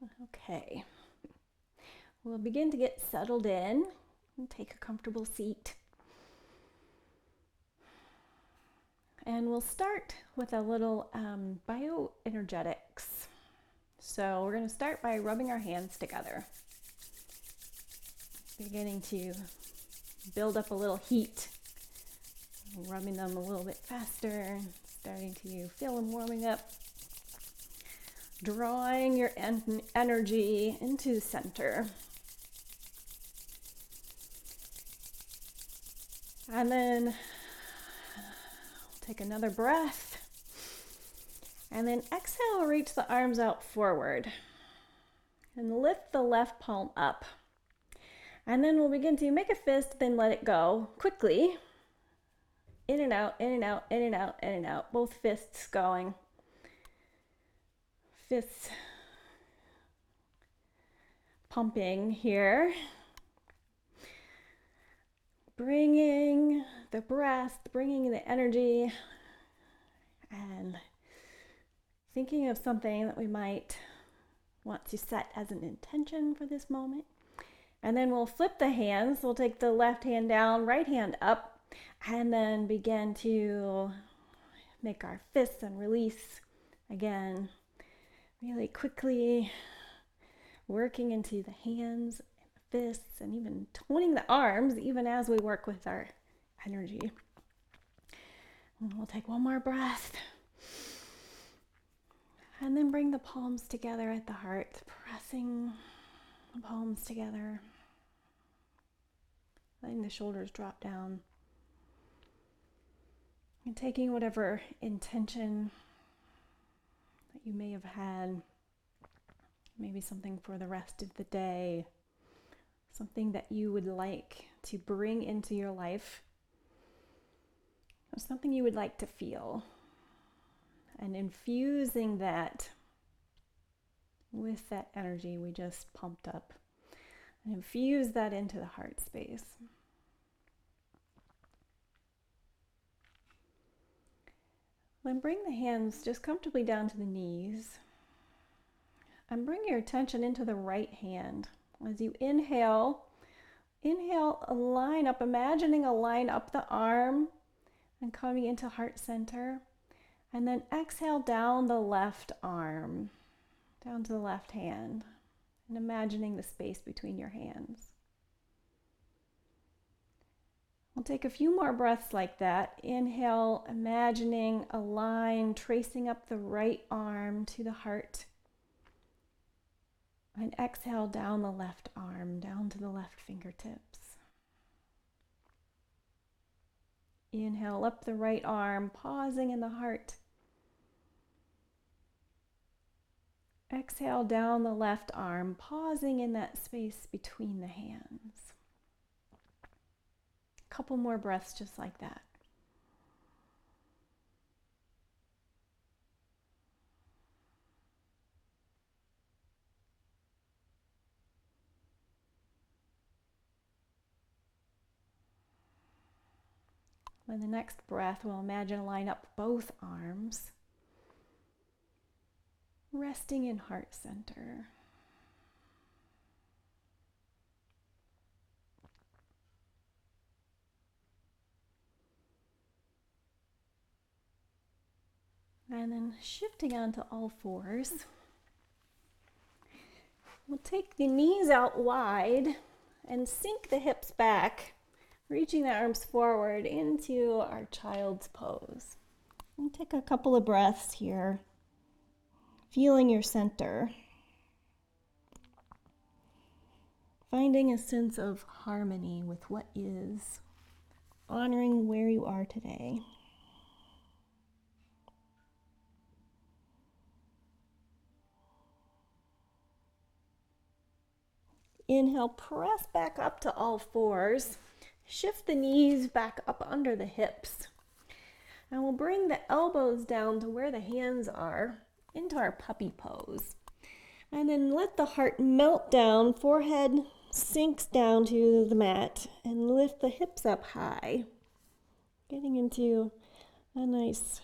Okay, we'll begin to get settled in and take a comfortable seat. And we'll start with a little bioenergetics. So we're going to start by rubbing our hands together, beginning to build up a little heat, rubbing them a little bit faster, starting to feel them warming up, drawing your energy into the center. And then take another breath. And then exhale, reach the arms out forward. And lift the left palm up. And then we'll begin to make a fist, then let it go quickly. In and out, in and out, in and out, in and out. Both fists going. Fists pumping here. Bringing the breath, bringing the energy, and thinking of something that we might want to set as an intention for this moment. And then we'll flip the hands. We'll take the left hand down, right hand up, and then begin to make our fists and release again really quickly, working into the hands and the fists and even toning the arms even as we work with our energy. And we'll take one more breath. And then bring the palms together at the heart, pressing the palms together. Letting the shoulders drop down. And taking whatever intention that you may have had, maybe something for the rest of the day, something that you would like to bring into your life, or something you would like to feel, and infusing that with that energy we just pumped up, and infuse that into the heart space. Then bring the hands just comfortably down to the knees, and bring your attention into the right hand. As you inhale, a line up, imagining a line up the arm and coming into heart center. And then exhale down the left arm, down to the left hand, and imagining the space between your hands. We'll take a few more breaths like that. Inhale, imagining a line tracing up the right arm to the heart. And exhale down the left arm, down to the left fingertips. Inhale up the right arm, pausing in the heart. Exhale down the left arm, pausing in that space between the hands. A couple more breaths just like that. Then the next breath, we'll imagine line up both arms, resting in heart center. And then shifting onto all fours, we'll take the knees out wide and sink the hips back, reaching the arms forward into our child's pose. And take a couple of breaths here, feeling your center, finding a sense of harmony with what is, honoring where you are today. Inhale, press back up to all fours. Shift the knees back up under the hips. And we'll bring the elbows down to where the hands are into our puppy pose. And then let the heart melt down, forehead sinks down to the mat, and lift the hips up high. Getting into a nice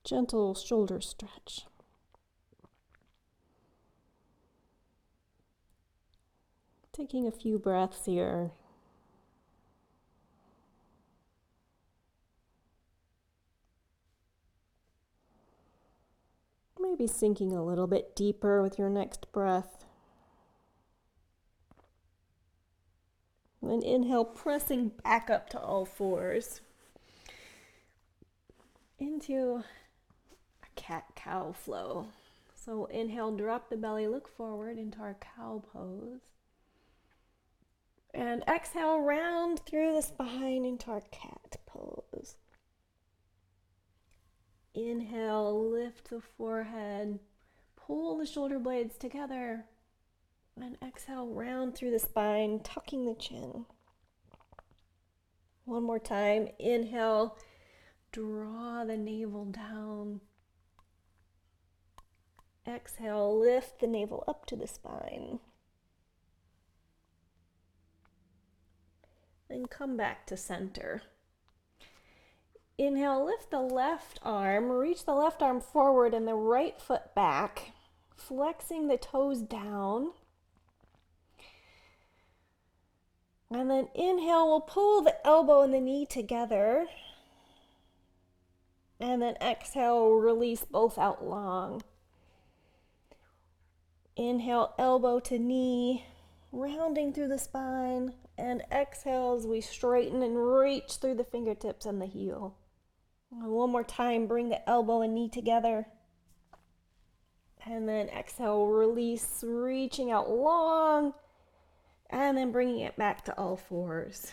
gentle shoulder stretch. Taking a few breaths here. Maybe sinking a little bit deeper with your next breath. And inhale, pressing back up to all fours. Into a cat-cow flow. So inhale, drop the belly, look forward into our cow pose. And exhale, round through the spine into our cat pose. Inhale, lift the forehead, pull the shoulder blades together. And exhale, round through the spine, tucking the chin. One more time, inhale, draw the navel down. Exhale, lift the navel up to the spine. Then come back to center. Inhale, lift the left arm, reach the left arm forward and the right foot back, flexing the toes down. And then inhale, we'll pull the elbow and the knee together. And then exhale, release both out long. Inhale, elbow to knee, rounding through the spine. And exhale as we straighten and reach through the fingertips and the heel. And one more time, bring the elbow and knee together. And then exhale, release, reaching out long. And then bringing it back to all fours.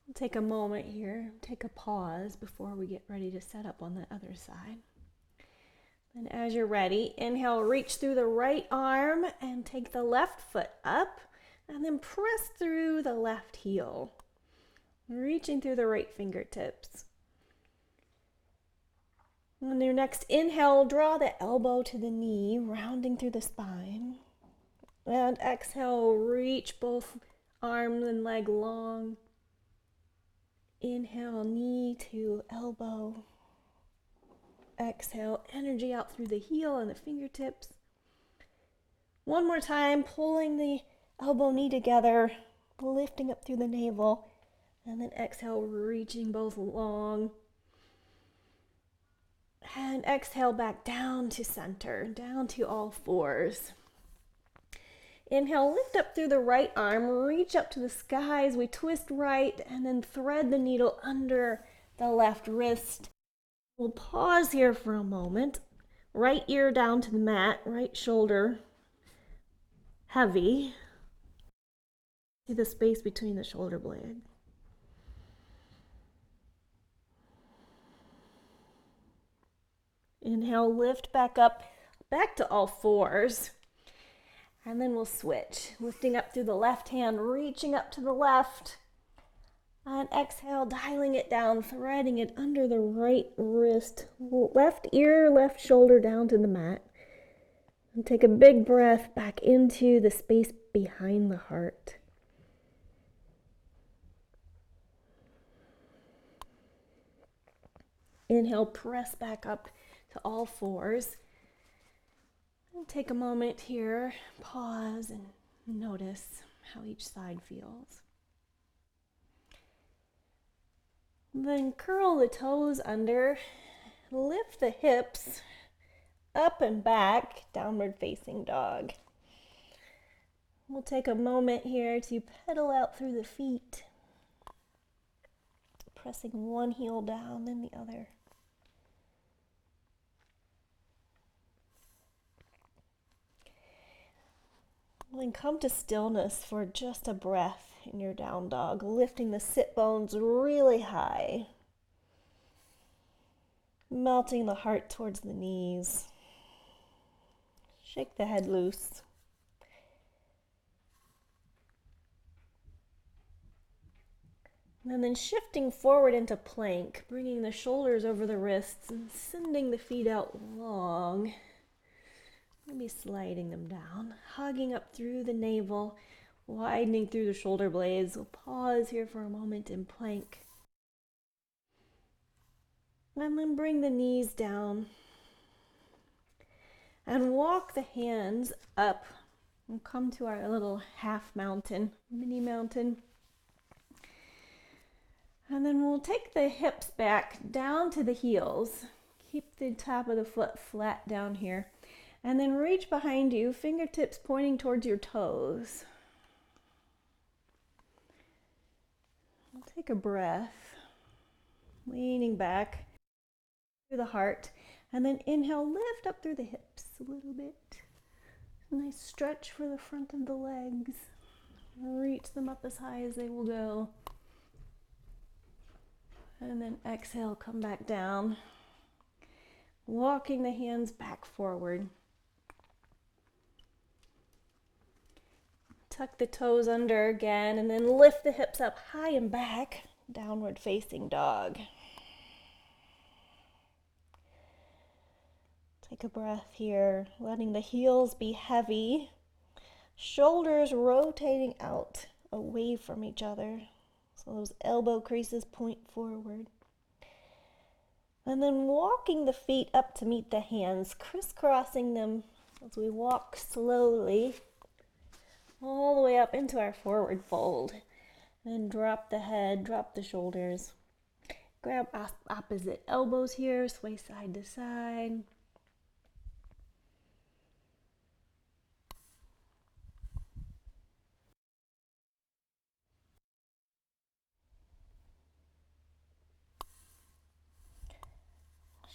We'll take a moment here, take a pause before we get ready to set up on the other side. And as you're ready, inhale, reach through the right arm and take the left foot up and then press through the left heel, reaching through the right fingertips. On your next inhale, draw the elbow to the knee, rounding through the spine. And exhale, reach both arms and leg long. Inhale, knee to elbow. Exhale, energy out through the heel and the fingertips. One more time, pulling the elbow, knee together, lifting up through the navel. And then exhale, reaching both long. And exhale back down to center, down to all fours. Inhale, lift up through the right arm, reach up to the sky as we twist right, and then thread the needle under the left wrist. We'll pause here for a moment. Right ear down to the mat, right shoulder heavy. See the space between the shoulder blades. Inhale, lift back up, back to all fours. And then we'll switch, lifting up through the left hand, reaching up to the left. And exhale, dialing it down, threading it under the right wrist, left ear, left shoulder down to the mat. And take a big breath back into the space behind the heart. Inhale, press back up to all fours. And take a moment here, pause and notice how each side feels. Then curl the toes under, lift the hips up and back, downward facing dog. We'll take a moment here to pedal out through the feet, pressing one heel down, then the other. Then come to stillness for just a breath in your down dog, lifting the sit bones really high, melting the heart towards the knees. Shake the head loose. And then shifting forward into plank, bringing the shoulders over the wrists and sending the feet out long. Maybe sliding them down, hugging up through the navel, widening through the shoulder blades. We'll pause here for a moment in plank. And then bring the knees down. And walk the hands up We'll come to our little half mountain, mini mountain. And then we'll take the hips back down to the heels. Keep the top of the foot flat down here. And then reach behind you, fingertips pointing towards your toes. We'll take a breath, leaning back through the heart. And then inhale, lift up through the hips a little bit. Nice stretch for the front of the legs. Reach them up as high as they will go. And then exhale, come back down. Walking the hands back forward. Tuck the toes under again and then lift the hips up high and back. Downward facing dog. Take a breath here, letting the heels be heavy. Shoulders rotating out away from each other. So those elbow creases point forward. And then walking the feet up to meet the hands, crisscrossing them as we walk slowly all the way up into our forward fold. Then drop the head, drop the shoulders. Grab opposite elbows here, sway side to side.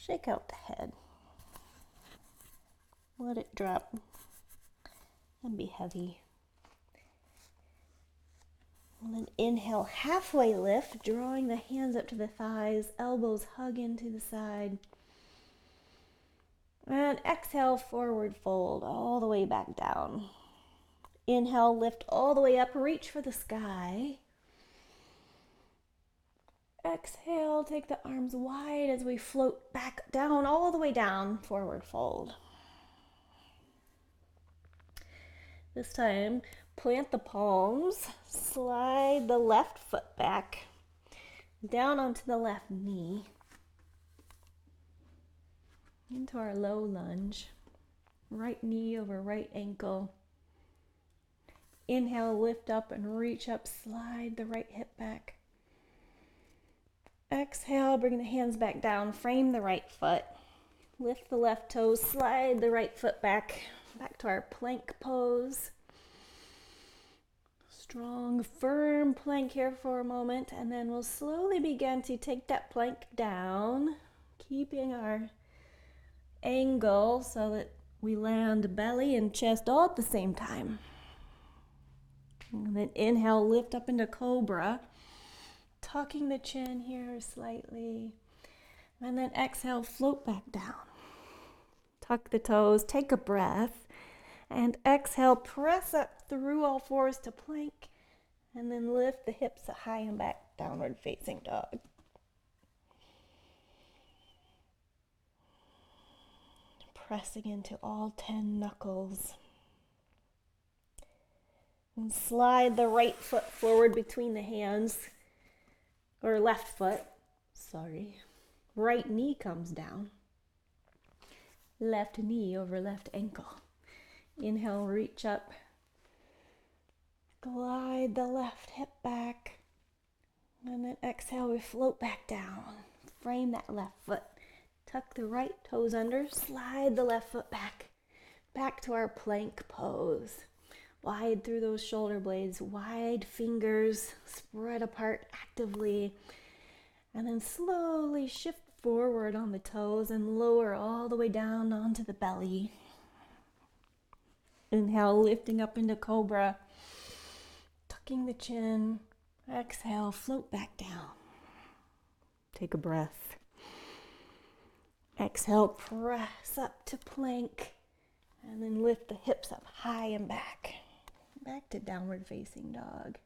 Shake out the head. Let it drop and be heavy. And then inhale, halfway lift, drawing the hands up to the thighs, elbows hug into the side. And exhale, forward fold all the way back down. Inhale, lift all the way up, reach for the sky. Exhale, take the arms wide as we float back down, all the way down, forward fold. This time, plant the palms, slide the left foot back, down onto the left knee, into our low lunge, right knee over right ankle. Inhale, lift up and reach up, slide the right hip back. Exhale, bring the hands back down, frame the right foot. Lift the left toes, slide the right foot back to our plank pose. Strong, firm plank here for a moment, and then we'll slowly begin to take that plank down, keeping our angle so that we land belly and chest all at the same time. And then inhale, lift up into cobra. Tucking the chin here slightly. And then exhale, float back down. Tuck the toes, take a breath. And exhale, press up through all fours to plank. And then lift the hips high and back, downward facing dog. Pressing into all 10 knuckles. And slide the right foot forward between the hands. Or left foot, sorry. Right knee comes down. Left knee over left ankle. Inhale, reach up. Glide the left hip back. And then exhale, we float back down. Frame that left foot. Tuck the right toes under. Slide the left foot back. Back to our plank pose. Wide through those shoulder blades, wide fingers, spread apart actively. And then slowly shift forward on the toes and lower all the way down onto the belly. Inhale, lifting up into cobra, tucking the chin. Exhale, float back down. Take a breath. Exhale, press up to plank. And then lift the hips up high and back. Back to downward facing dog.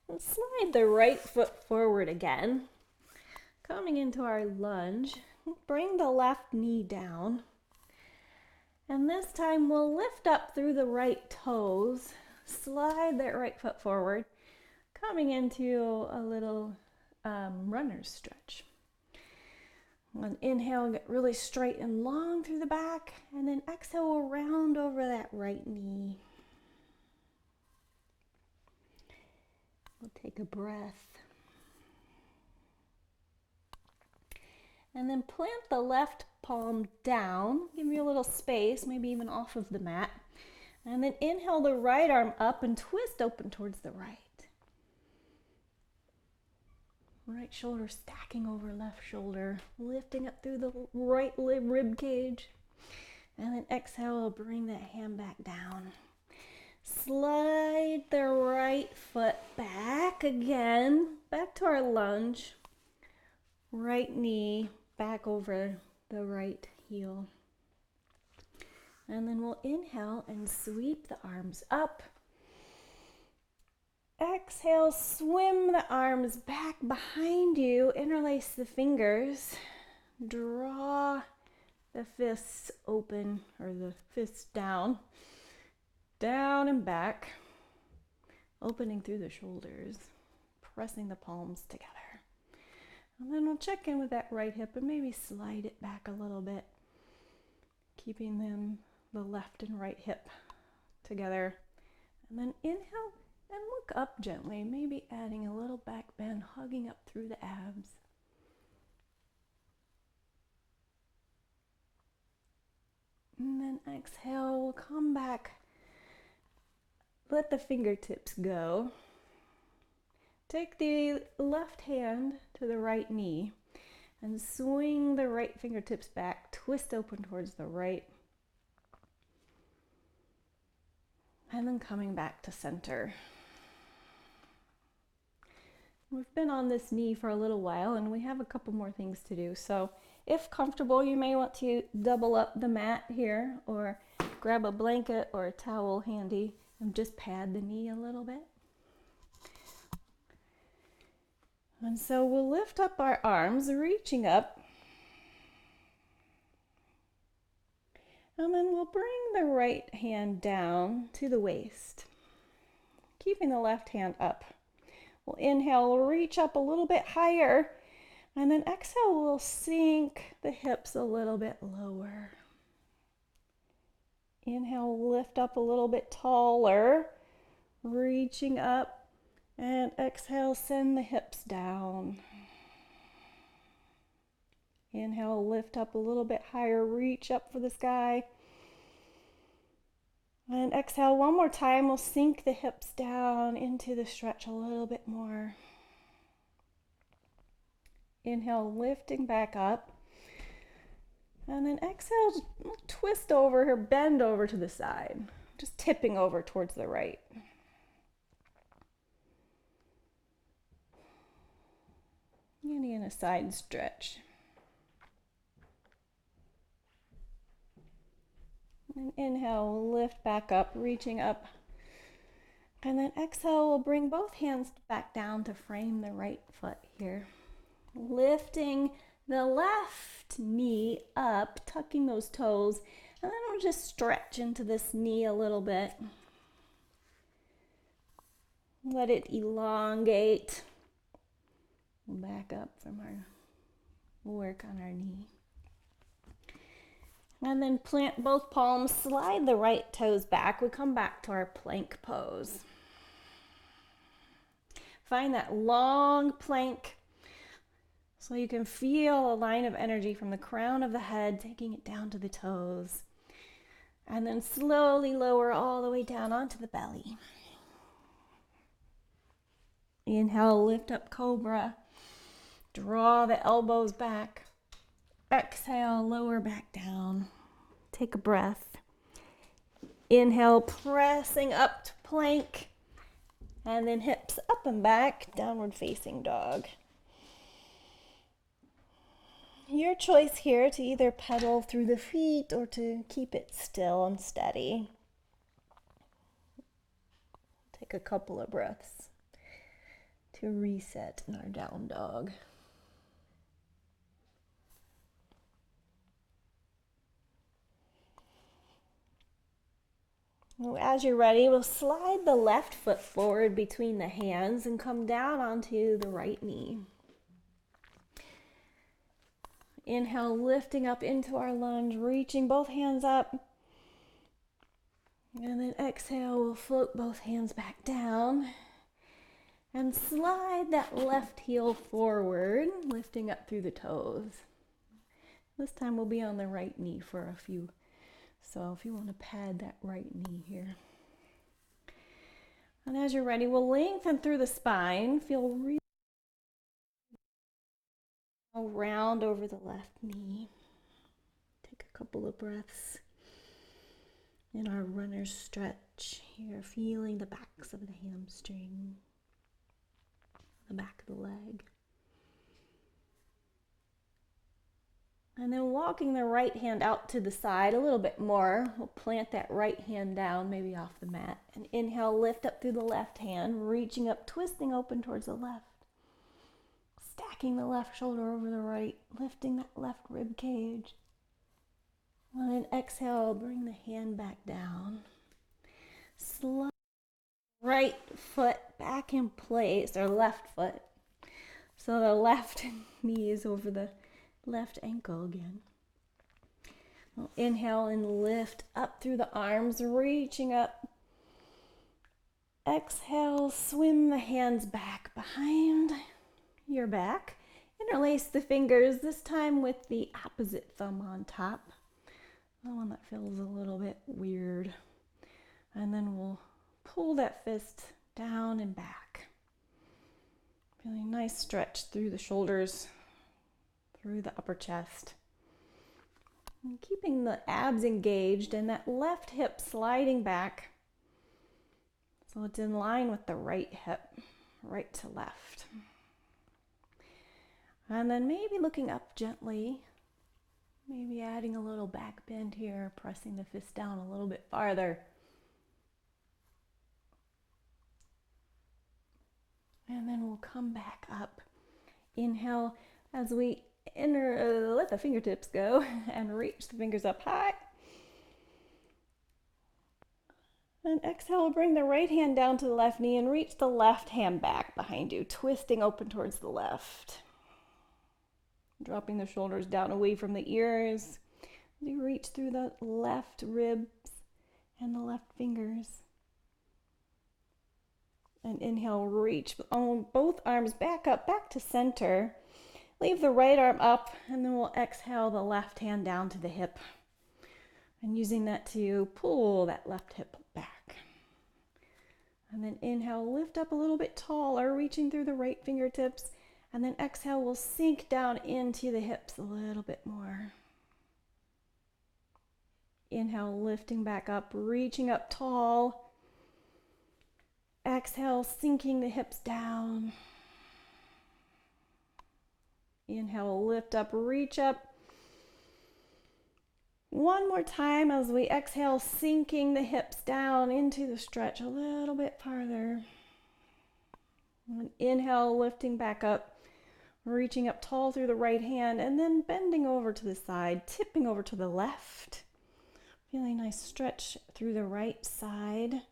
And slide the right foot forward again. Coming into our lunge, bring the left knee down. And this time we'll lift up through the right toes. Slide that right foot forward. Coming into a little runner's stretch. On inhale, get really straight and long through the back, and then exhale, we'll round over that right knee. We'll take a breath. And then plant the left palm down, give you a little space, maybe even off of the mat. And then inhale the right arm up and twist open towards the right. Right shoulder stacking over left shoulder, lifting up through the right rib cage. And then exhale, bring that hand back down. Slide the right foot back again, back to our lunge. Right knee back over the right heel. And then we'll inhale and sweep the arms up. Exhale, swim the arms back behind you, interlace the fingers, draw the fists open, or the fists down and back, opening through the shoulders, pressing the palms together. And then we'll check in with that right hip and maybe slide it back a little bit, keeping them, the left and right hip together. And then inhale and look up gently, maybe adding a little back bend, hugging up through the abs. And then exhale, we'll come back. Let the fingertips go. Take the left hand to the right knee and swing the right fingertips back, twist open towards the right. And then coming back to center. We've been on this knee for a little while and we have a couple more things to do. So if comfortable, you may want to double up the mat here or grab a blanket or a towel handy and just pad the knee a little bit. And so we'll lift up our arms, reaching up. And then we'll bring the right hand down to the waist, keeping the left hand up. We'll inhale, we'll reach up a little bit higher, and then exhale, we'll sink the hips a little bit lower. Inhale, lift up a little bit taller, reaching up, and exhale, send the hips down. Inhale, lift up a little bit higher, reach up for the sky. And exhale one more time, we'll sink the hips down into the stretch a little bit more. Inhale, lifting back up. And then exhale, twist over or bend over to the side, just tipping over towards the right. Getting in a side stretch. And inhale, lift back up, reaching up. And then exhale, we'll bring both hands back down to frame the right foot here. Lifting the left knee up, tucking those toes. And then we'll just stretch into this knee a little bit. Let it elongate. Back up from our work on our knee. And then plant both palms, slide the right toes back. We come back to our plank pose. Find that long plank so you can feel a line of energy from the crown of the head, taking it down to the toes. And then slowly lower all the way down onto the belly. Inhale, lift up cobra. Draw the elbows back. Exhale, lower back down. Take a breath. Inhale, pressing up to plank. And then hips up and back, downward facing dog. Your choice here to either pedal through the feet or to keep it still and steady. Take a couple of breaths to reset in our down dog. As you're ready, we'll slide the left foot forward between the hands and come down onto the right knee. Inhale, lifting up into our lunge, reaching both hands up. And then exhale, we'll float both hands back down. And slide that left heel forward, lifting up through the toes. This time we'll be on the right knee for a few. So if you want to pad that right knee here. And as you're ready, we'll lengthen through the spine. Feel really round over the left knee. Take a couple of breaths in our runner's stretch here, feeling the backs of the hamstring, the back of the leg. And then walking the right hand out to the side a little bit more. We'll plant that right hand down, maybe off the mat. And inhale, lift up through the left hand, reaching up, twisting open towards the left. Stacking the left shoulder over the right, lifting that left rib cage. And then exhale, bring the hand back down. Slide right foot back in place, or left foot. So the left knee is over the left ankle again. We'll inhale and lift up through the arms, reaching up. Exhale, swim the hands back behind your back. Interlace the fingers, this time with the opposite thumb on top. The one that feels a little bit weird. And then we'll pull that fist down and back. Feeling nice stretch through the shoulders, through the upper chest. And keeping the abs engaged and that left hip sliding back so it's in line with the right hip, right to left. And then maybe looking up gently, maybe adding a little back bend here, pressing the fist down a little bit farther. And then we'll come back up. Inhale as we let the fingertips go and reach the fingers up high. And exhale, bring the right hand down to the left knee and reach the left hand back behind you, twisting open towards the left. Dropping the shoulders down away from the ears. You reach through the left ribs and the left fingers. And inhale, reach both arms back up, back to center. Leave the right arm up, and then we'll exhale the left hand down to the hip. And using that to pull that left hip back. And then inhale, lift up a little bit taller, reaching through the right fingertips. And then exhale, we'll sink down into the hips a little bit more. Inhale, lifting back up, reaching up tall. Exhale, sinking the hips down. Inhale, lift up, reach up. One more time as we exhale, sinking the hips down into the stretch a little bit farther. And inhale, lifting back up, reaching up tall through the right hand, and then bending over to the side, tipping over to the left. Feeling a nice stretch through the right side.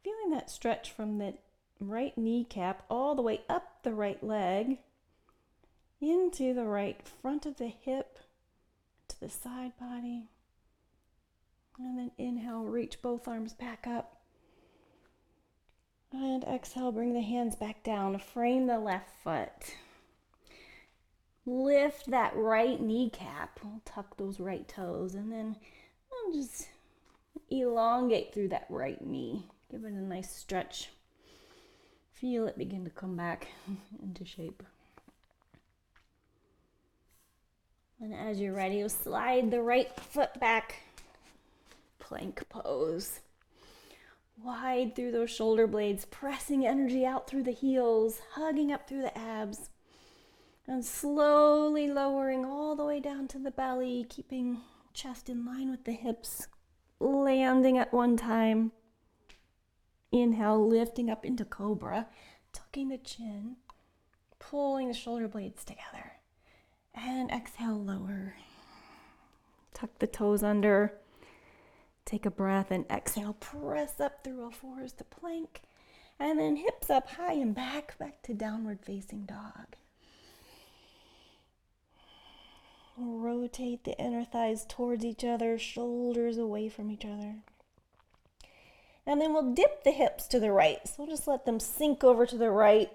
Feeling that stretch from the right kneecap all the way up the right leg, into the right front of the hip, to the side body. And then inhale, reach both arms back up. And exhale, bring the hands back down, frame the left foot. Lift that right kneecap, we'll tuck those right toes, and then we'll just elongate through that right knee. Give it a nice stretch. Feel it begin to come back into shape. And as you're ready, you'll slide the right foot back. Plank pose. Wide through those shoulder blades, pressing energy out through the heels, hugging up through the abs, and slowly lowering all the way down to the belly, keeping chest in line with the hips, landing at one time. Inhale, lifting up into cobra, tucking the chin, pulling the shoulder blades together. And exhale, lower. Tuck the toes under. Take a breath and exhale, press up through all fours to plank. And then hips up high and back to downward facing dog. Rotate the inner thighs towards each other, shoulders away from each other. And then we'll dip the hips to the right. So we'll just let them sink over to the right.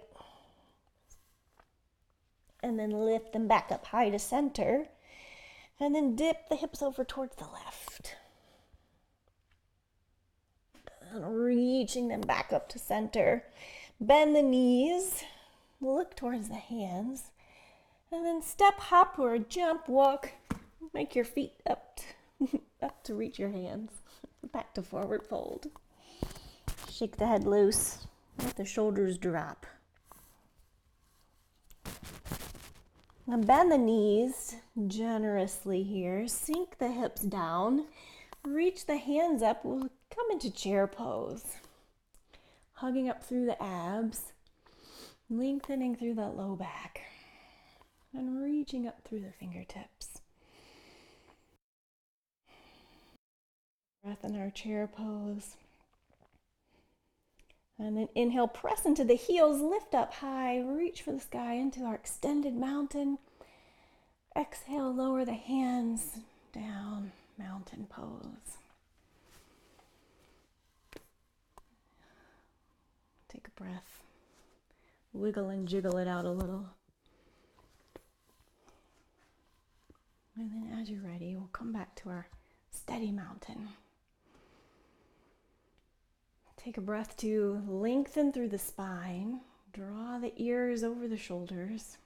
And then lift them back up high to center. And then dip the hips over towards the left. And reaching them back up to center. Bend the knees. Look towards the hands. And then step, hop, or jump, walk. Make your feet up to reach your hands. Back to forward fold. Shake the head loose. Let the shoulders drop. Now bend the knees generously here. Sink the hips down. Reach the hands up. We'll come into chair pose. Hugging up through the abs. Lengthening through that low back. And reaching up through the fingertips. Breath in our chair pose. And then inhale, press into the heels, lift up high, reach for the sky into our extended mountain. Exhale, lower the hands down, mountain pose. Take a breath. Wiggle and jiggle it out a little. And then as you're ready, we'll come back to our steady mountain. Take a breath to lengthen through the spine. Draw the ears over the shoulders.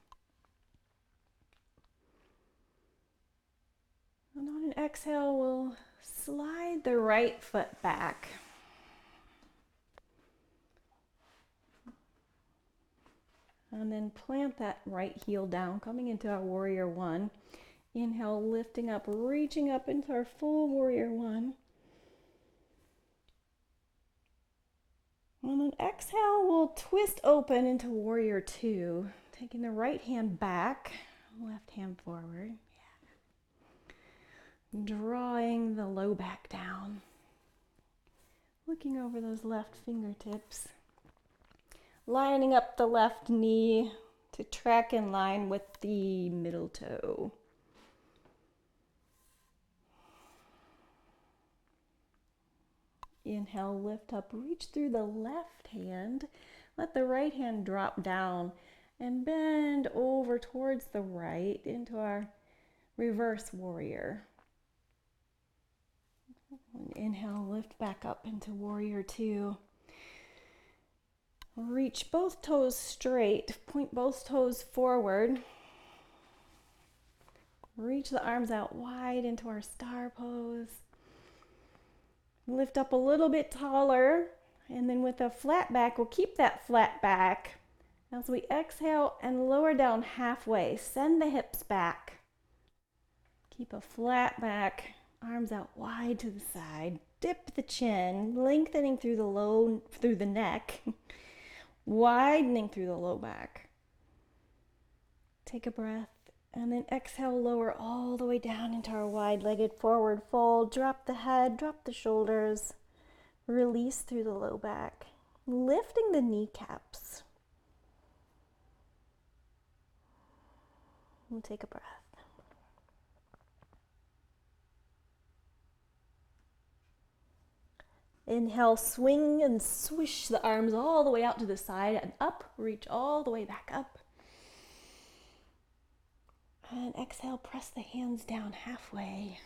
And on an exhale, we'll slide the right foot back. And then plant that right heel down, coming into our warrior one. Inhale, lifting up, reaching up into our full warrior one. And then exhale, we'll twist open into warrior two, taking the right hand back, left hand forward. Yeah. Drawing the low back down. Looking over those left fingertips. Lining up the left knee to track in line with the middle toe. Inhale, lift up, reach through the left hand. Let the right hand drop down and bend over towards the right into our reverse warrior. Inhale, lift back up into warrior two. Reach both toes straight, point both toes forward. Reach the arms out wide into our star pose. Lift up a little bit taller, and then with a flat back, we'll keep that flat back. As we exhale and lower down halfway, send the hips back. Keep a flat back, arms out wide to the side. Dip the chin, lengthening through the neck, widening through the low back. Take a breath. And then exhale, lower all the way down into our wide-legged forward fold. Drop the head, drop the shoulders. Release through the low back. Lifting the kneecaps. We'll take a breath. Inhale, swing and swish the arms all the way out to the side and up. Reach all the way back up. And exhale, press the hands down halfway,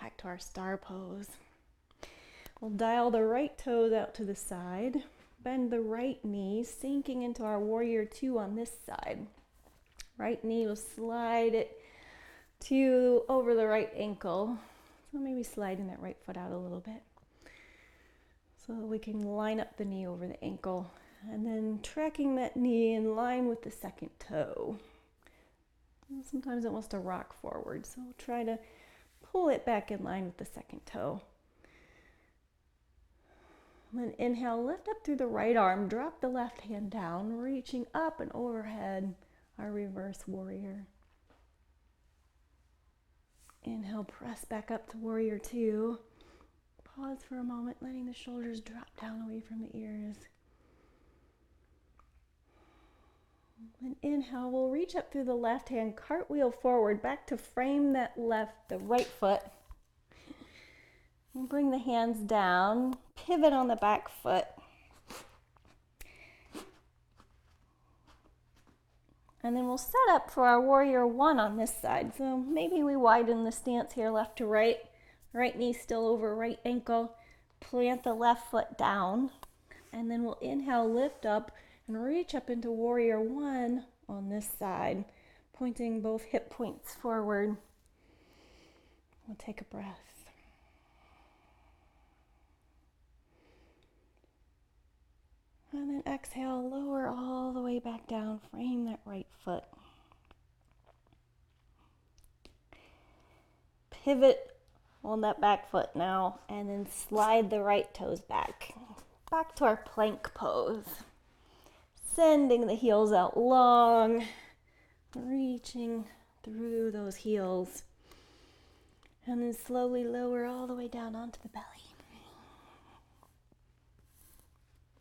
back to our star pose. We'll dial the right toes out to the side, bend the right knee, sinking into our warrior two on this side. Right knee will slide it to over the right ankle. So maybe sliding that right foot out a little bit. So we can line up the knee over the ankle, and then tracking that knee in line with the second toe. Sometimes it wants to rock forward, so we'll try to pull it back in line with the second toe. Then inhale, lift up through the right arm, drop the left hand down, reaching up and overhead, our reverse warrior. Inhale, press back up to warrior two. Pause for a moment, letting the shoulders drop down away from the ears. And inhale, we'll reach up through the left hand, cartwheel forward, back to frame the right foot. And bring the hands down, pivot on the back foot. And then we'll set up for our warrior one on this side. So maybe we widen the stance here, left to right. Right knee still over right ankle. Plant the left foot down. And then we'll inhale, lift up, and reach up into warrior one on this side, pointing both hip points forward. We'll take a breath. And then exhale, lower all the way back down, frame that right foot. Pivot on that back foot now, and then slide the right toes back. Back to our plank pose. Sending the heels out long, reaching through those heels. And then slowly lower all the way down onto the belly.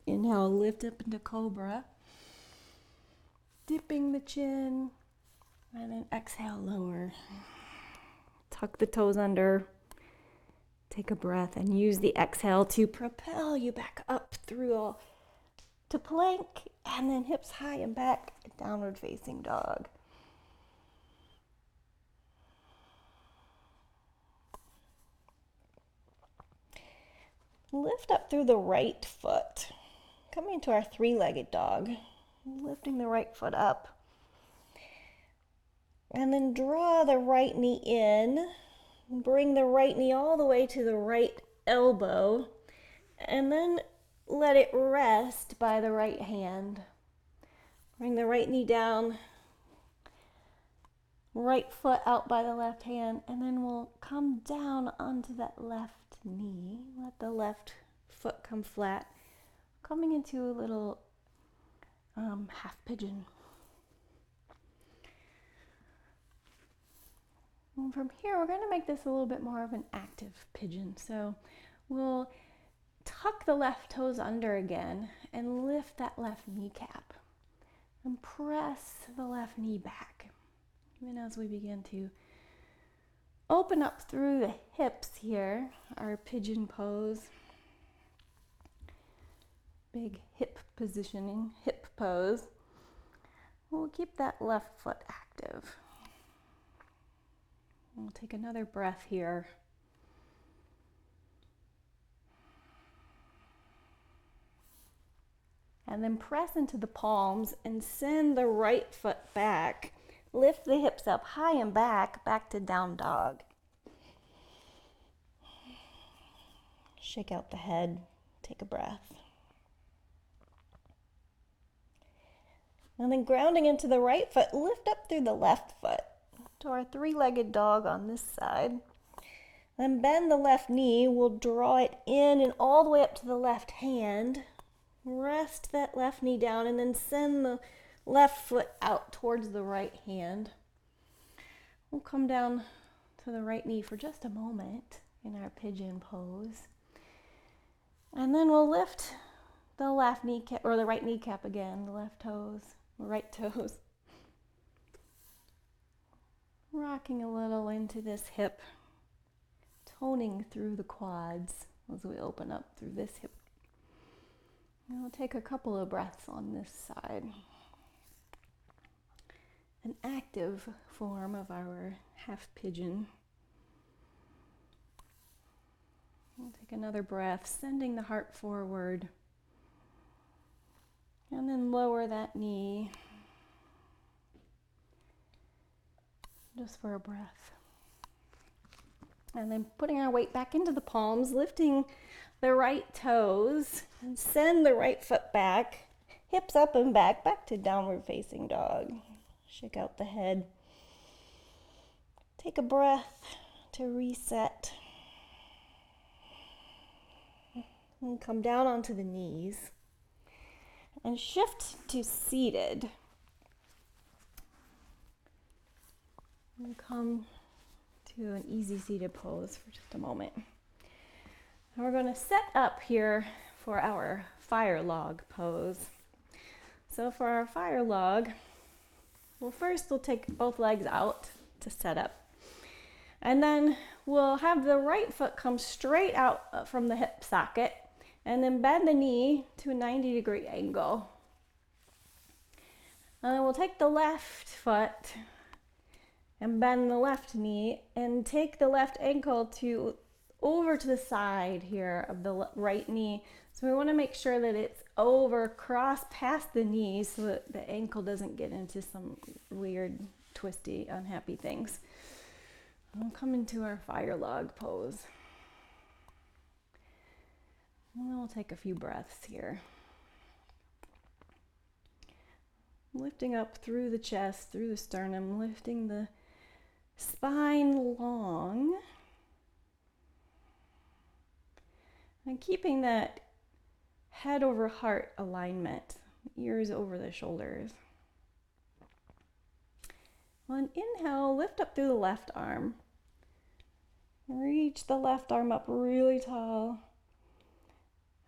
Inhale, lift up into cobra. Dipping the chin. And then exhale, lower. Tuck the toes under. Take a breath and use the exhale to propel you back up through to plank. And then hips high and back, downward facing dog. Lift up through the right foot. Coming to our three-legged dog. Lifting the right foot up. And then draw the right knee in. Bring the right knee all the way to the right elbow. And then let it rest by the right hand. Bring the right knee down. Right foot out by the left hand. And then we'll come down onto that left knee. Let the left foot come flat. Coming into a little half pigeon. And from here, we're going to make this a little bit more of an active pigeon. So we'll tuck the left toes under again and lift that left kneecap. And press the left knee back. Even as we begin to open up through the hips here, our pigeon pose. Big hip positioning, hip pose. We'll keep that left foot active. We'll take another breath here. And then press into the palms and send the right foot back. Lift the hips up high and back to down dog. Shake out the head, take a breath. And then grounding into the right foot, lift up through the left foot to our three-legged dog on this side. Then bend the left knee, we'll draw it in and all the way up to the left hand. Rest that left knee down and then send the left foot out towards the right hand. We'll come down to the right knee for just a moment in our pigeon pose. And then we'll lift the left kneecap, or the right kneecap again, the left toes, the right toes. Rocking a little into this hip, toning through the quads as we open up through this hip. And we'll take a couple of breaths on this side. An active form of our half pigeon. We'll take another breath, sending the heart forward. And then lower that knee. Just for a breath. And then putting our weight back into the palms, lifting the right toes, and send the right foot back, hips up and back to downward facing dog. Shake out the head. Take a breath to reset. And come down onto the knees. And shift to seated. And come to an easy seated pose for just a moment. And we're going to set up here for our fire log pose. So for our fire log, Well, first we'll take both legs out to set up. And then we'll have the right foot come straight out from the hip socket and then bend the knee to a 90-degree angle. And then we'll take the left foot and bend the left knee and take the left ankle to over to the side here of the right knee. So we want to make sure that it's over, cross past the knee so that the ankle doesn't get into some weird, twisty, unhappy things. We'll come into our fire log pose. And then we'll take a few breaths here. Lifting up through the chest, through the sternum, lifting the spine long. And keeping that head over heart alignment, ears over the shoulders. On inhale, lift up through the left arm. Reach the left arm up really tall.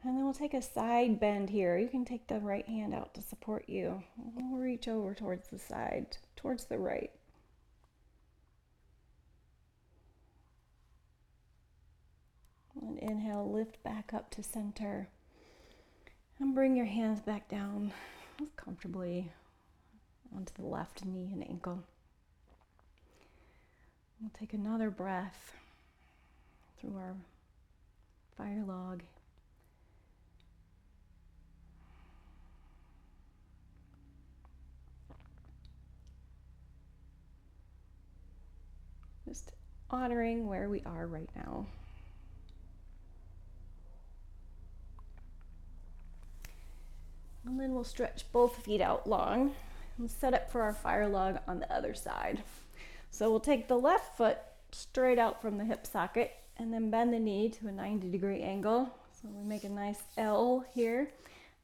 And then we'll take a side bend here. You can take the right hand out to support you. We'll reach over towards the side, towards the right. And inhale, lift back up to center. And bring your hands back down comfortably onto the left knee and ankle. We'll take another breath through our fire log. Just honoring where we are right now. And then we'll stretch both feet out long and set up for our fire log on the other side. So we'll take the left foot straight out from the hip socket and then bend the knee to a 90-degree angle. So we make a nice L here,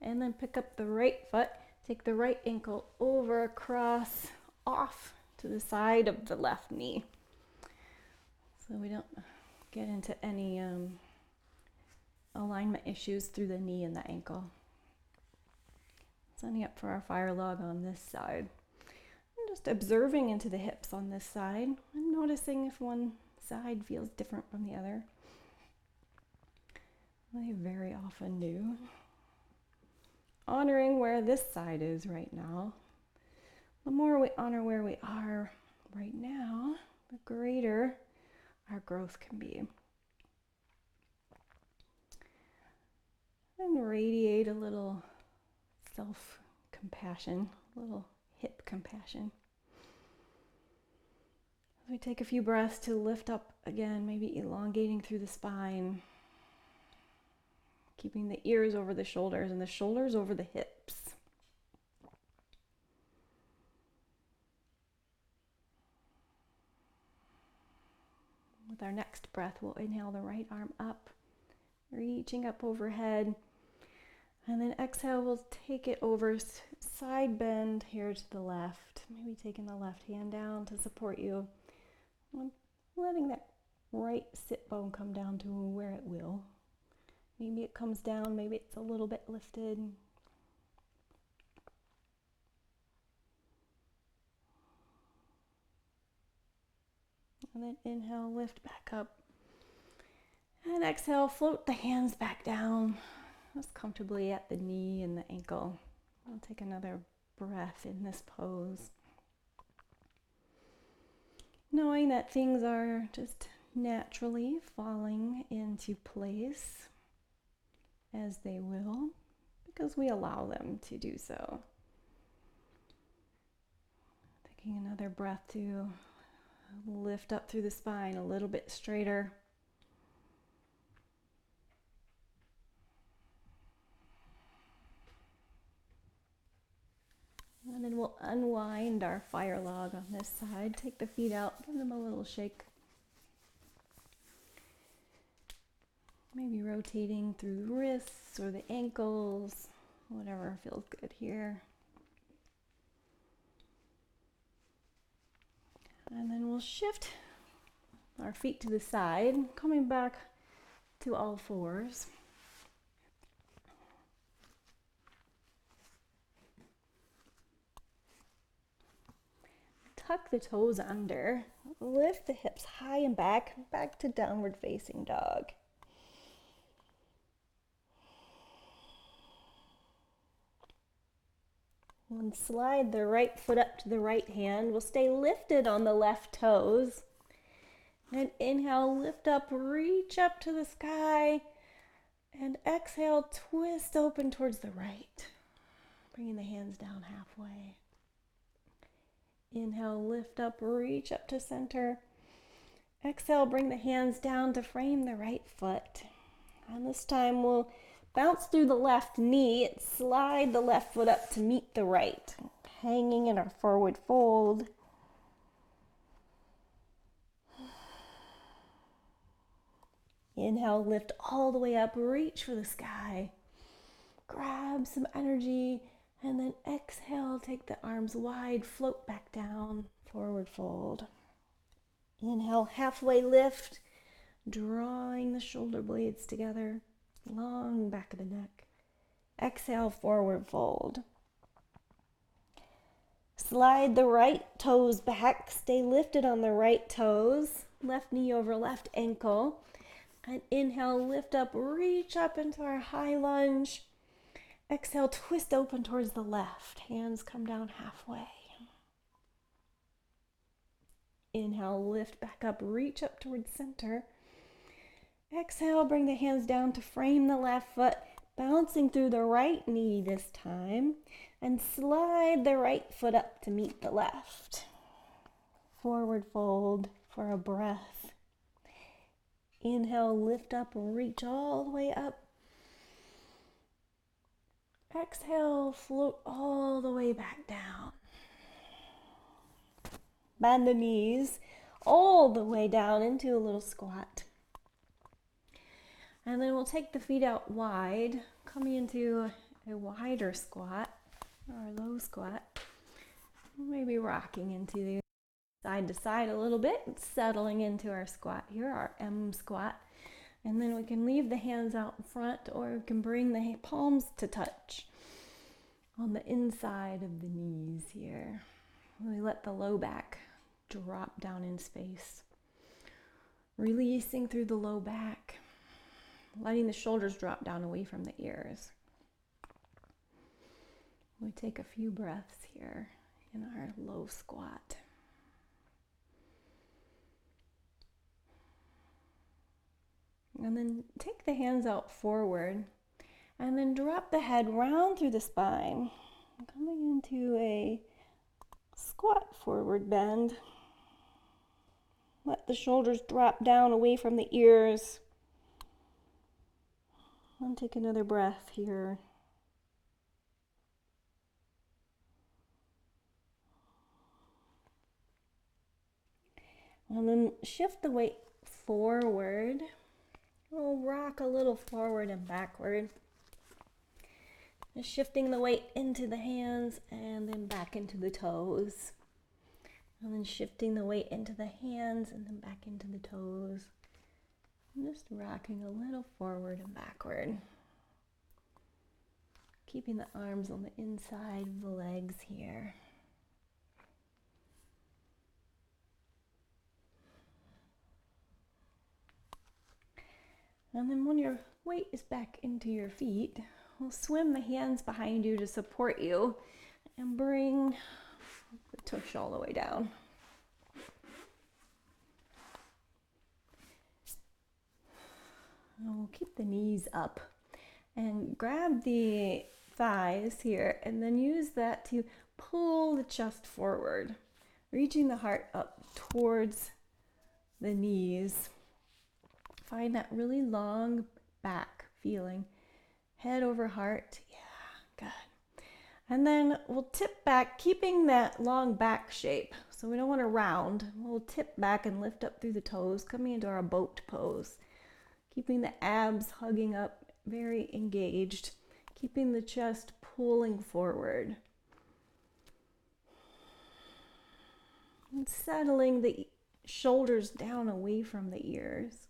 and then pick up the right foot, take the right ankle over, across, off to the side of the left knee. So we don't get into any alignment issues through the knee and the ankle. Setting up for our fire log on this side. I'm just observing into the hips on this side and noticing if one side feels different from the other. They very often do. Honoring where this side is right now. The more we honor where we are right now, the greater our growth can be. And radiate a little self-compassion, a little hip compassion. As we take a few breaths to lift up again, maybe elongating through the spine, keeping the ears over the shoulders and the shoulders over the hips. With our next breath, we'll inhale the right arm up, reaching up overhead. And then exhale, we'll take it over, side bend here to the left. Maybe taking the left hand down to support you. Letting that right sit bone come down to where it will. Maybe it comes down, maybe it's a little bit lifted. And then inhale, lift back up. And exhale, float the hands back down. Just comfortably at the knee and the ankle. I'll take another breath in this pose. Knowing that things are just naturally falling into place as they will, because we allow them to do so. Taking another breath to lift up through the spine a little bit straighter. And then we'll unwind our fire log on this side. Take the feet out, give them a little shake. Maybe rotating through the wrists or the ankles, whatever feels good here. And then we'll shift our feet to the side, coming back to all fours. tuck the toes under. Lift the hips high and back to downward facing dog. And slide the right foot up to the right hand. We'll stay lifted on the left toes. And inhale, lift up, reach up to the sky. And exhale, twist open towards the right. Bringing the hands down halfway. Inhale, lift up, reach up to center. Exhale, bring the hands down to frame the right foot. And this time we'll bounce through the left knee, slide the left foot up to meet the right, hanging in our forward fold. Inhale, lift all the way up, reach for the sky. Grab some energy, and then exhale, take the arms wide, float back down, forward fold. Inhale, halfway lift, drawing the shoulder blades together, long back of the neck. Exhale, forward fold. Slide the right toes back, stay lifted on the right toes, left knee over left ankle. And inhale, lift up, reach up into our high lunge. Exhale, twist open towards the left. Hands come down halfway. Inhale, lift back up, reach up towards center. Exhale, bring the hands down to frame the left foot, bouncing through the right knee this time. And slide the right foot up to meet the left. Forward fold for a breath. Inhale, lift up, reach all the way up. Exhale, float all the way back down. Bend the knees all the way down into a little squat. And then we'll take the feet out wide, coming into a wider squat or a low squat. Maybe rocking into the side to side a little bit, settling into our squat here, our M squat. And then we can leave the hands out in front, or we can bring the palms to touch on the inside of the knees here. We let the low back drop down in space. Releasing through the low back, letting the shoulders drop down away from the ears. We take a few breaths here in our low squat. And then take the hands out forward and then drop the head round through the spine, coming into a squat forward bend. Let the shoulders drop down away from the ears. And take another breath here. And then shift the weight forward. We'll rock a little forward and backward. Just shifting the weight into the hands and then back into the toes. And then shifting the weight into the hands and then back into the toes. And just rocking a little forward and backward. Keeping the arms on the inside of the legs here. And then when your weight is back into your feet, we'll swim the hands behind you to support you and bring the tush all the way down. And we'll keep the knees up and grab the thighs here and then use that to pull the chest forward, reaching the heart up towards the knees. Find that really long back feeling. Head over heart. Yeah, good. And then we'll tip back, keeping that long back shape. So we don't want to round. We'll tip back and lift up through the toes, coming into our boat pose. Keeping the abs hugging up, very engaged. Keeping the chest pulling forward. And settling the shoulders down away from the ears.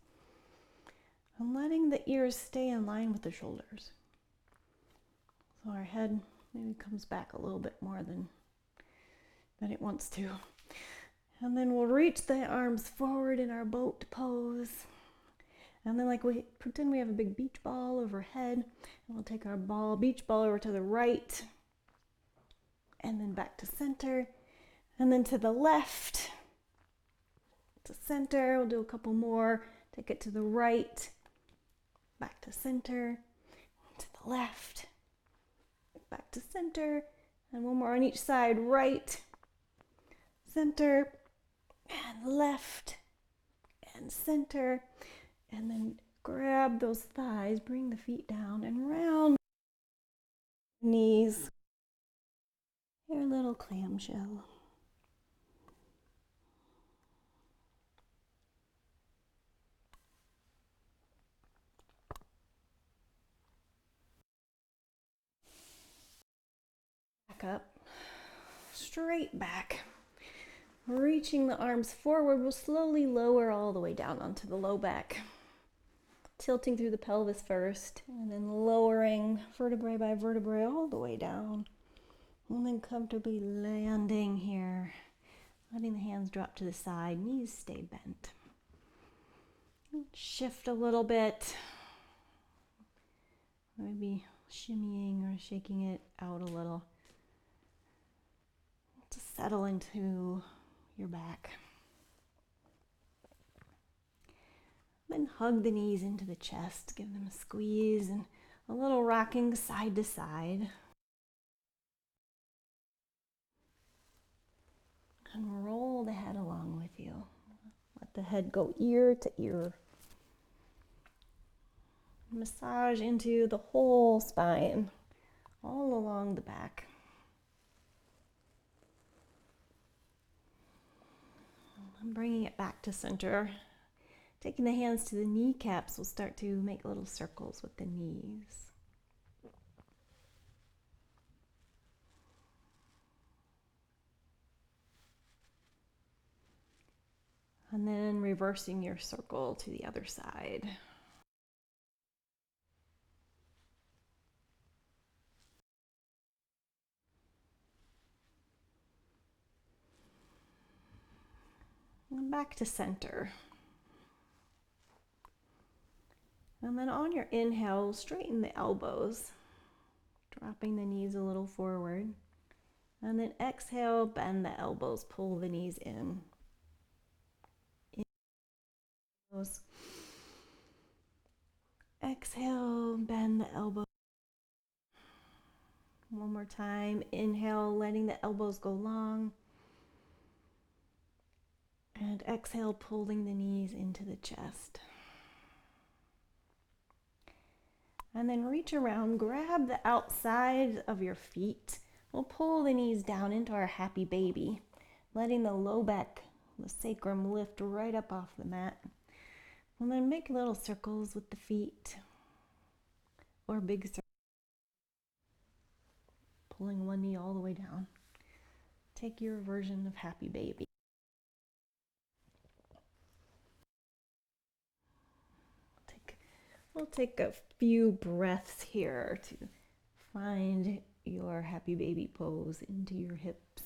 And letting the ears stay in line with the shoulders. So our head maybe comes back a little bit more than it wants to. And then we'll reach the arms forward in our boat pose. And then we pretend we have a big beach ball overhead. And we'll take our beach ball over to the right. And then back to center. And then to the left. To center. We'll do a couple more. Take it to the right. Back to center. To the left. Back to center. And one more on each side. Right. Center. And left. And center. And then grab those thighs, bring the feet down and round knees. Your little clamshell. Back up, straight back. Reaching the arms forward, we'll slowly lower all the way down onto the low back. Tilting through the pelvis first, and then lowering vertebrae by vertebrae all the way down. And then comfortably landing here. Letting the hands drop to the side, knees stay bent. Shift a little bit. Maybe shimmying or shaking it out a little. To settle into your back. Then hug the knees into the chest, give them a squeeze and a little rocking side to side. And roll the head along with you. Let the head go ear to ear. Massage into the whole spine, all along the back. And bringing it back to center. Taking the hands to the kneecaps, we'll start to make little circles with the knees. And then reversing your circle to the other side. And back to center. And then on your inhale, straighten the elbows, dropping the knees a little forward. And then exhale, bend the elbows, pull the knees in. Exhale, bend the elbows. One more time. Inhale, letting the elbows go long. And exhale, pulling the knees into the chest. And then reach around, grab the outside of your feet. We'll pull the knees down into our happy baby, letting the low back, the sacrum lift right up off the mat. And then make little circles with the feet, or big circles. Pulling one knee all the way down. Take your version of happy baby. We'll take a few breaths here to find your happy baby pose into your hips.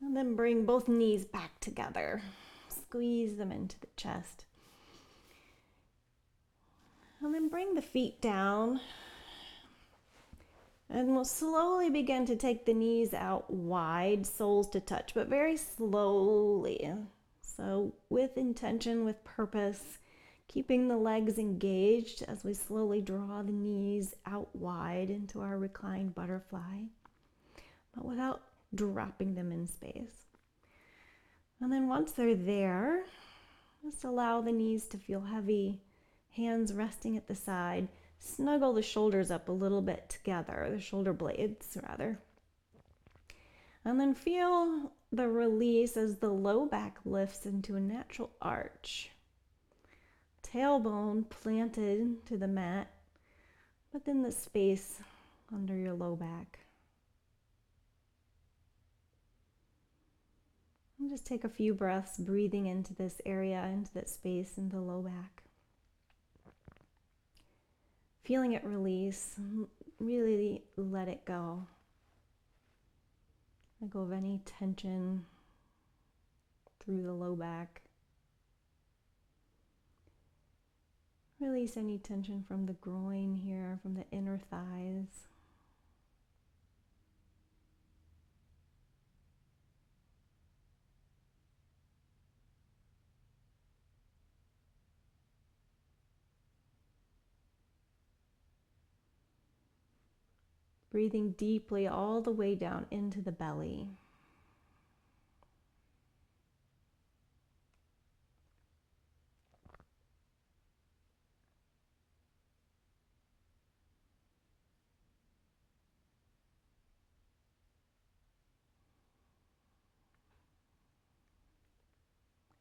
And then bring both knees back together. Squeeze them into the chest. And then bring the feet down. And we'll slowly begin to take the knees out wide, soles to touch, but very slowly. So with intention, with purpose, keeping the legs engaged as we slowly draw the knees out wide into our reclined butterfly, but without dropping them in space. And then once they're there, just allow the knees to feel heavy, hands resting at the side. Snuggle the shoulders up a little bit together, the shoulder blades rather. And then feel the release as the low back lifts into a natural arch. Tailbone planted to the mat, but then the space under your low back. And just take a few breaths breathing into this area, into that space in the low back. Feeling it release, really let it go. Let go of any tension through the low back. Release any tension from the groin here, from the inner thighs. Breathing deeply all the way down into the belly.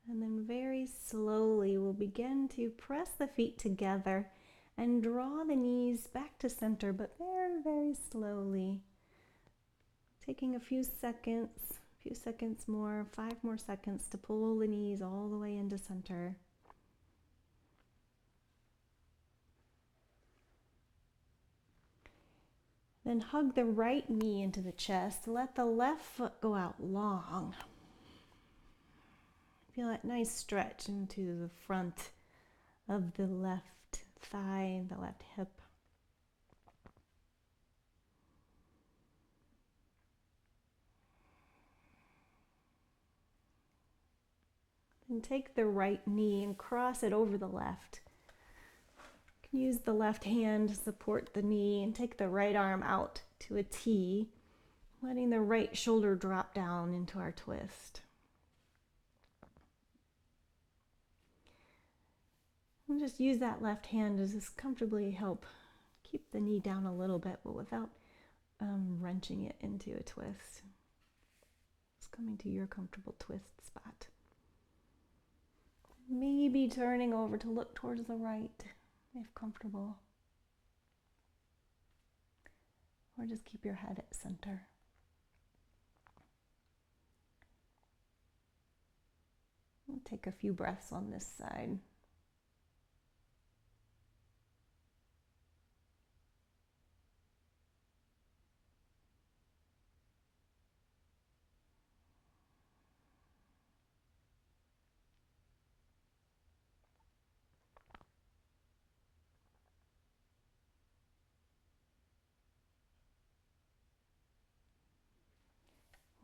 And then very slowly we'll begin to press the feet together and draw the knees back to center, but very, very slowly. Taking a few seconds more, 5 more seconds to pull the knees all the way into center. Then hug the right knee into the chest. Let the left foot go out long. Feel that nice stretch into the front of the left thigh, the left hip. And take the right knee and cross it over the left. You can use the left hand to support the knee and take the right arm out to a T, letting the right shoulder drop down into our twist. And just use that left hand to just comfortably help keep the knee down a little bit, but without wrenching it into a twist. Just coming to your comfortable twist spot. Maybe turning over to look towards the right if comfortable. Or just keep your head at center. We'll take a few breaths on this side.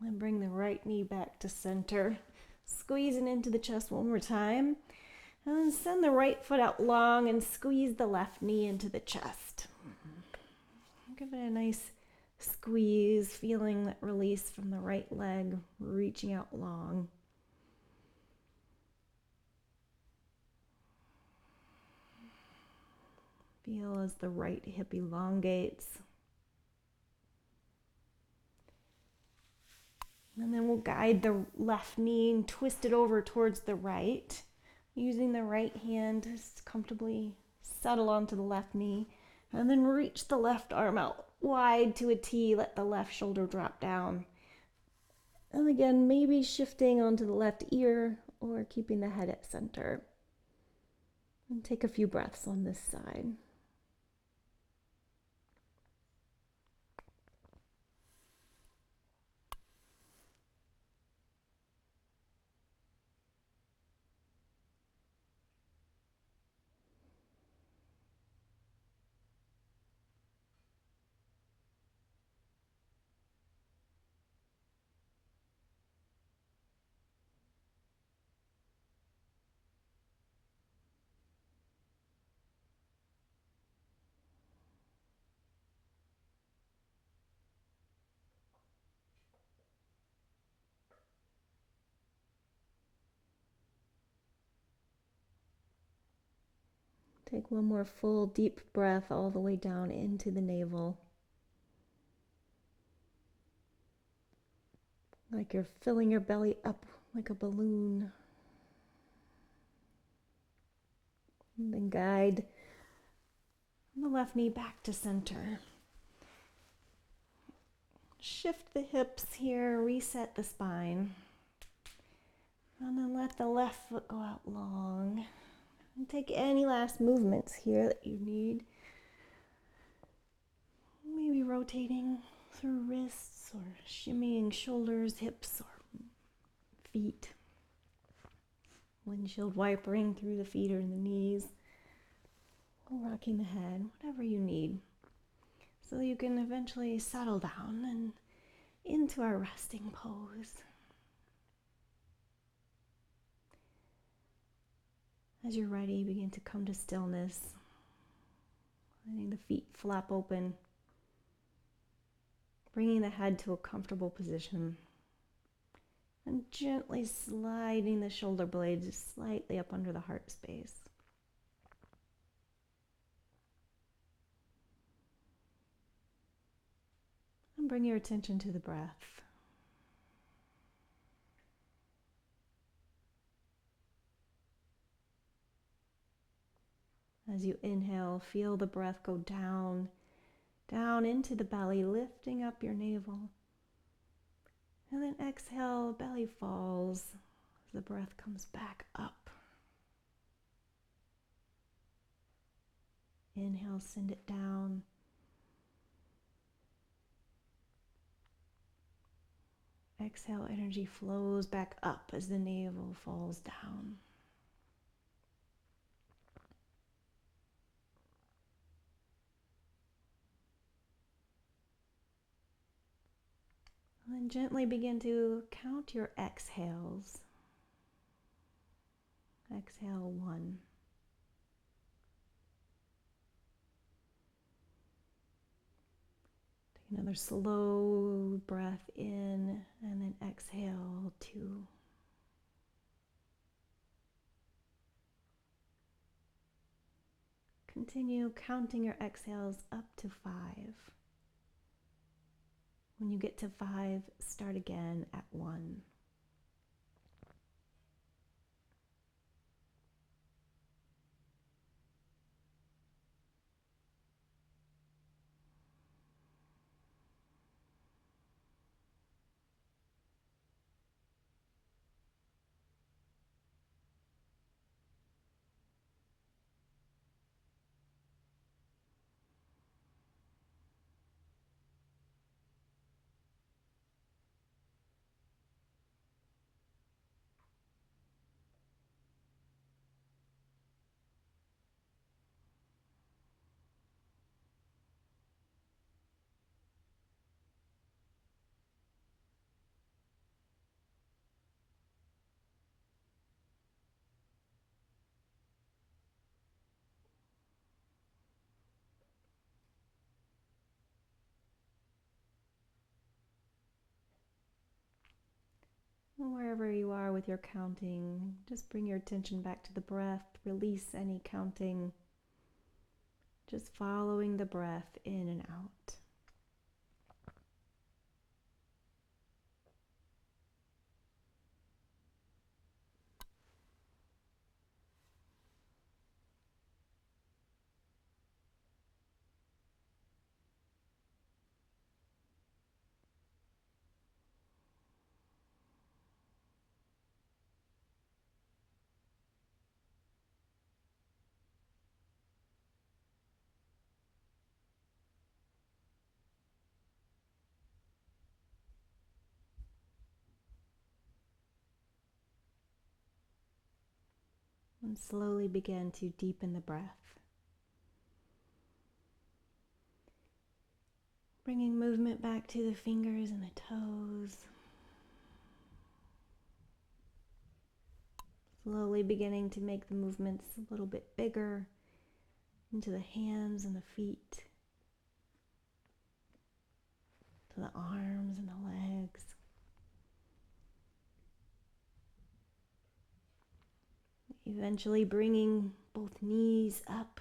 And bring the right knee back to center. Squeezing into the chest one more time. And then send the right foot out long and squeeze the left knee into the chest. Give it a nice squeeze, feeling that release from the right leg, reaching out long. Feel as the right hip elongates. And then we'll guide the left knee and twist it over towards the right, using the right hand to comfortably settle onto the left knee. And then reach the left arm out wide to a T, let the left shoulder drop down. And again, maybe shifting onto the left ear or keeping the head at center. And take a few breaths on this side. Take one more full deep breath all the way down into the navel. Like you're filling your belly up like a balloon. And then guide the left knee back to center. shift the hips here, reset the spine. And then let the left foot go out long. And take any last movements here that you need. Maybe rotating through wrists or shimmying shoulders, hips, or feet. Windshield wipering through the feet or the knees. Or rocking the head, whatever you need. So you can eventually settle down and into our resting pose. As you're ready, begin to come to stillness, letting the feet flap open, bringing the head to a comfortable position, and gently sliding the shoulder blades slightly up under the heart space. And bring your attention to the breath. As you inhale, feel the breath go down, down into the belly, lifting up your navel. And then exhale, belly falls as the breath comes back up. Inhale, send it down. Exhale, energy flows back up as the navel falls down. And then gently begin to count your exhales. Exhale 1. Take another slow breath in and then exhale 2. Continue counting your exhales up to 5. When you get to 5, start again at 1. And wherever you are with your counting, just bring your attention back to the breath. Release any counting. Just following the breath in and out. And slowly begin to deepen the breath. Bringing movement back to the fingers and the toes. Slowly beginning to make the movements a little bit bigger into the hands and the feet, to the arms and the legs. Eventually bringing both knees up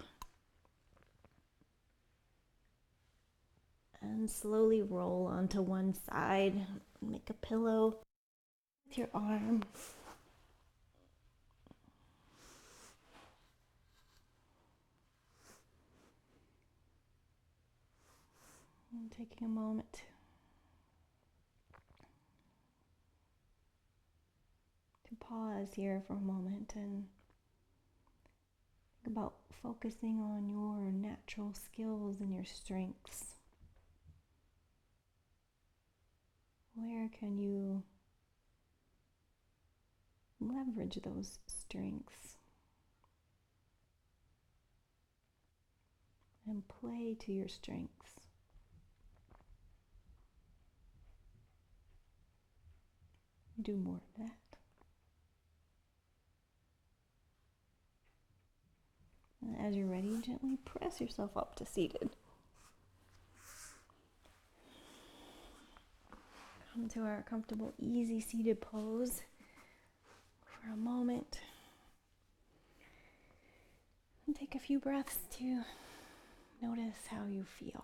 and slowly roll onto one side. Make a pillow with your arm. And taking a moment pause here for a moment and think about focusing on your natural skills and your strengths. Where can you leverage those strengths and play to your strengths? Do more of that. And as you're ready, gently press yourself up to seated. Come to our comfortable, easy seated pose for a moment. And take a few breaths to notice how you feel.